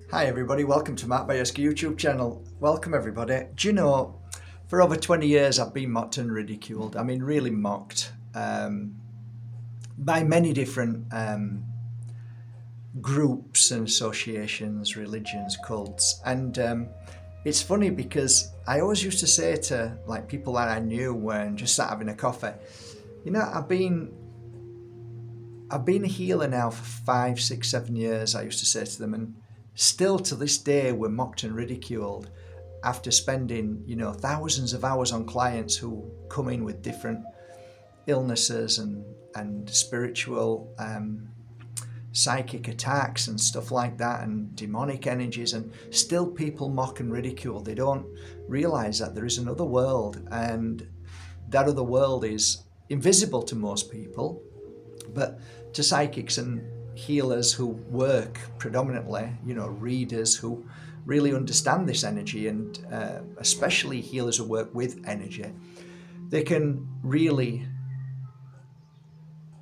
Hi everybody, welcome to Bajerski YouTube channel. Welcome everybody. Do you know, for over 20 years I've been mocked and ridiculed. I mean really mocked by many different groups and associations, religions, cults. And it's funny because I always used to say to like people that I knew when just sat having a coffee, you know, I've been a healer now for 5, 6, 7 years, I used to say to them, and still to this day we're mocked and ridiculed after spending, thousands of hours on clients who come in with different illnesses and spiritual psychic attacks and stuff like that, and demonic energies, and still people mock and ridicule. They don't realize that there is another world, and that other world is invisible to most people, but to psychics and healers who work predominantly, readers who really understand this energy, and especially healers who work with energy, they can really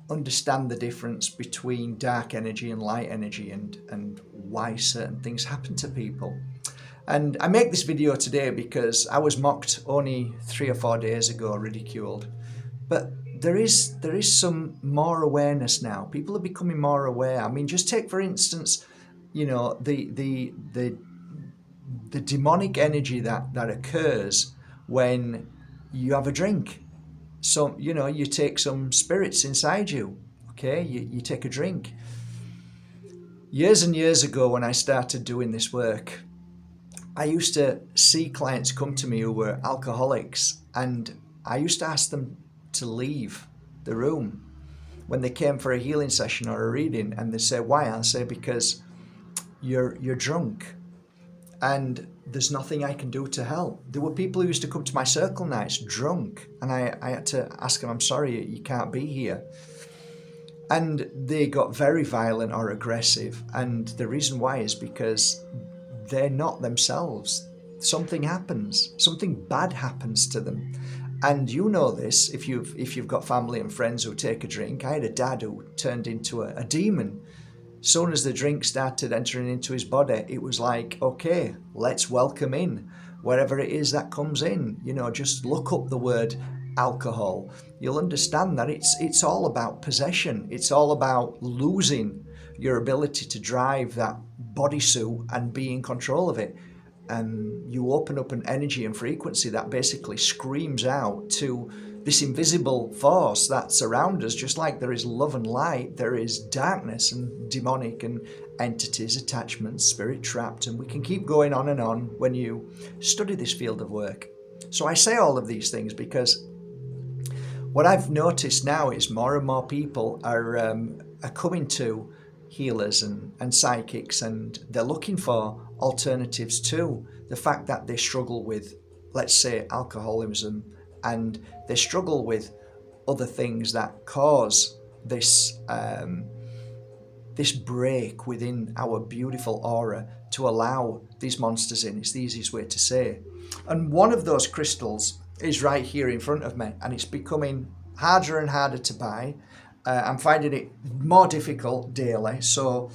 understand the difference between dark energy and light energy, and why certain things happen to people. And I make this video today because I was mocked only 3 or 4 days ago, ridiculed. But there is some more awareness now. People are becoming more aware. I mean, just take for instance, the demonic energy that occurs when you have a drink. So you take some spirits inside you. Okay, you take a drink. Years and years ago, when I started doing this work, I used to see clients come to me who were alcoholics, and I used to ask them to leave the room when they came for a healing session or a reading, and they say, why? I'll say, because you're drunk and there's nothing I can do to help. There were people who used to come to my circle nights drunk, and I had to ask them, I'm sorry, you can't be here. And they got very violent or aggressive, and the reason why is because they're not themselves. Something happens, something bad happens to them. And you know this if you've got family and friends who take a drink. I had a dad who turned into a demon. As soon as the drink started entering into his body, it was like, okay, let's welcome in whatever it is that comes in. Just look up the word alcohol. You'll understand that it's all about possession. It's all about losing your ability to drive that bodysuit and be in control of it. And you open up an energy and frequency that basically screams out to this invisible force that's around us. Just like there is love and light, there is darkness and demonic and entities, attachments, spirit trapped, and we can keep going on and on when you study this field of work. So I say all of these things because what I've noticed now is more and more people are coming to healers and psychics, and they're looking for alternatives to the fact that they struggle with, let's say, alcoholism, and they struggle with other things that cause this this break within our beautiful aura to allow these monsters in. It's the easiest way to say. And one of those crystals is right here in front of me, and it's becoming harder and harder to buy. I'm finding it more difficult daily, so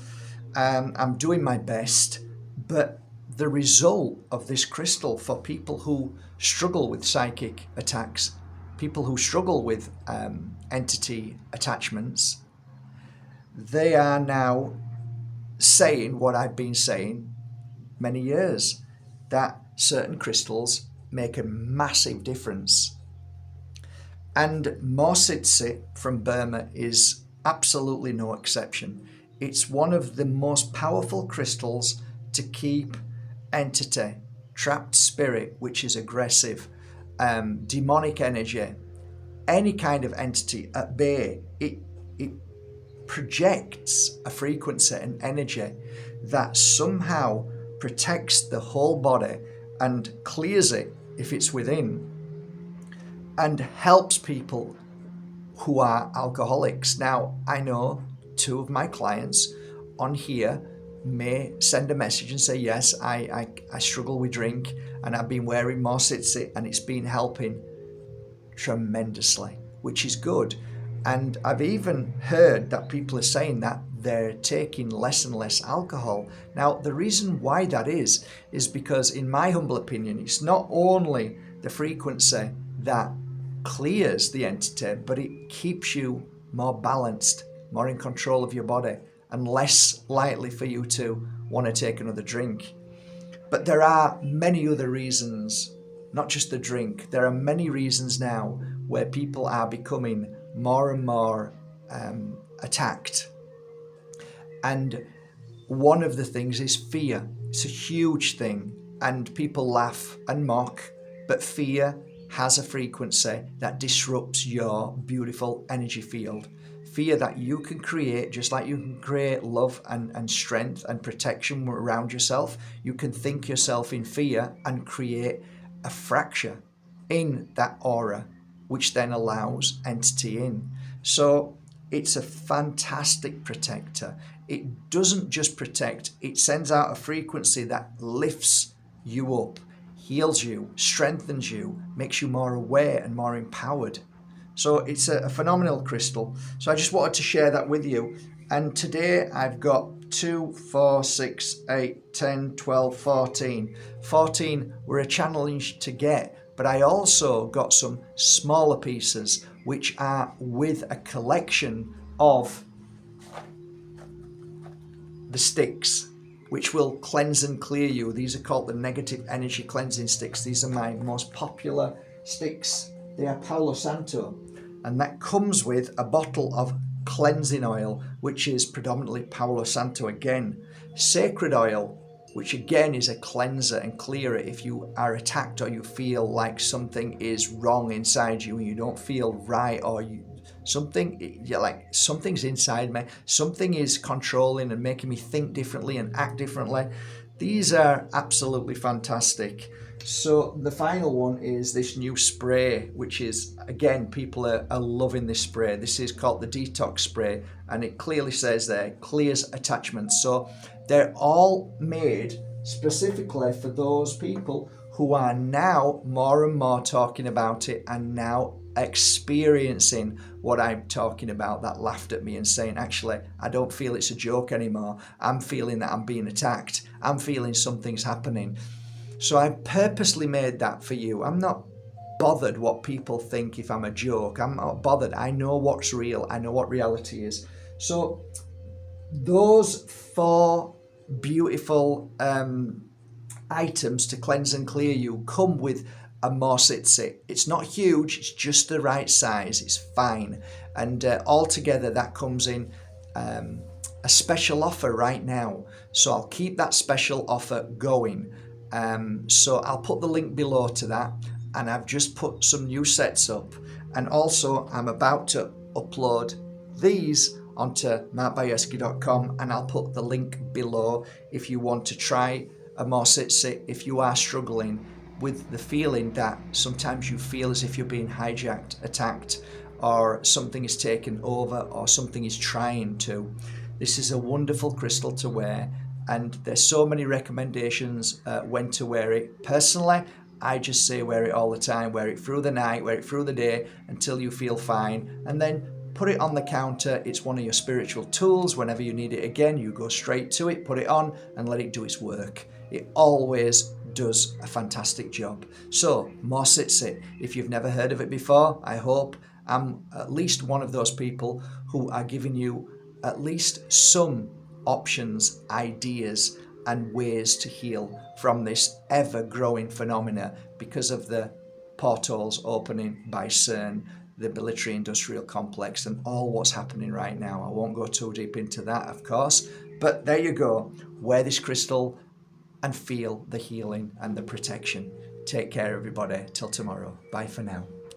I'm doing my best. But the result of this crystal for people who struggle with psychic attacks, people who struggle with entity attachments, they are now saying what I've been saying many years, that certain crystals make a massive difference. And Mawsitsit from Burma is absolutely no exception. It's one of the most powerful crystals to keep entity, trapped spirit, which is aggressive, demonic energy, any kind of entity at bay. It projects a frequency and energy that somehow protects the whole body and clears it if it's within, and helps people who are alcoholics. Now, I know 2 of my clients on here may send a message and say, yes, I struggle with drink, and I've been wearing Mawsitsit and it's been helping tremendously, which is good. And I've even heard that people are saying that they're taking less and less alcohol. Now, the reason why that is because, in my humble opinion, it's not only the frequency that clears the entity, but it keeps you more balanced, more in control of your body, and less likely for you to want to take another drink. But there are many other reasons, not just the drink. There are many reasons now where people are becoming more and more attacked. And one of the things is fear. It's a huge thing, and people laugh and mock, but fear has a frequency that disrupts your beautiful energy field. Fear that you can create, just like you can create love and strength and protection around yourself, you can think yourself in fear and create a fracture in that aura, which then allows entity in. So it's a fantastic protector. It doesn't just protect, it sends out a frequency that lifts you up, heals you, strengthens you, makes you more aware and more empowered. So it's a phenomenal crystal. So I just wanted to share that with you. And today I've got 2, 4, 6, 8, 10, 12, 14. 14 were a challenge to get, but I also got some smaller pieces which are with a collection of the sticks, which will cleanse and clear you. These are called the negative energy cleansing sticks. These are my most popular sticks. They are Palo Santo, and that comes with a bottle of cleansing oil, which is predominantly Palo Santo again. Sacred oil, which again is a cleanser and clearer if you are attacked or you feel like something is wrong inside you and you don't feel right, or you're like, something's inside me, something is controlling and making me think differently and act differently. These are absolutely fantastic. So the final one is this new spray, which is, again, people are loving this spray. This is called the detox spray, and it clearly says there, clears attachments. So they're all made specifically for those people who are now more and more talking about it and now experiencing what I'm talking about, that laughed at me and saying, actually, I don't feel it's a joke anymore. I'm feeling that I'm being attacked. I'm feeling something's happening. So I purposely made that for you. I'm not bothered what people think if I'm a joke. I'm not bothered. I know what's real. I know what reality is. So those 4 beautiful items to cleanse and clear you come with a Mawsitsit. It's not huge, it's just the right size, it's fine. And altogether that comes in a special offer right now. So I'll keep that special offer going. So I'll put the link below to that, and I've just put some new sets up. And also I'm about to upload these onto markbajerski.com, and I'll put the link below if you want to try a Mawsitsit if you are struggling with the feeling that sometimes you feel as if you're being hijacked, attacked, or something is taken over, or something is trying to. This is a wonderful crystal to wear, and there's so many recommendations when to wear it. Personally, I just say wear it all the time. Wear it through the night, wear it through the day until you feel fine, and then put it on the counter. It's one of your spiritual tools. Whenever you need it again, you go straight to it, put it on, and let it do its work. It always does a fantastic job. So, Mawsitsit, if you've never heard of it before, I hope I'm at least one of those people who are giving you at least some options, ideas, and ways to heal from this ever-growing phenomena because of the portals opening by CERN, the military industrial complex, and all what's happening right now. I won't go too deep into that, of course, but there you go. Wear this crystal and feel the healing and the protection. Take care, everybody. Till tomorrow. Bye for now.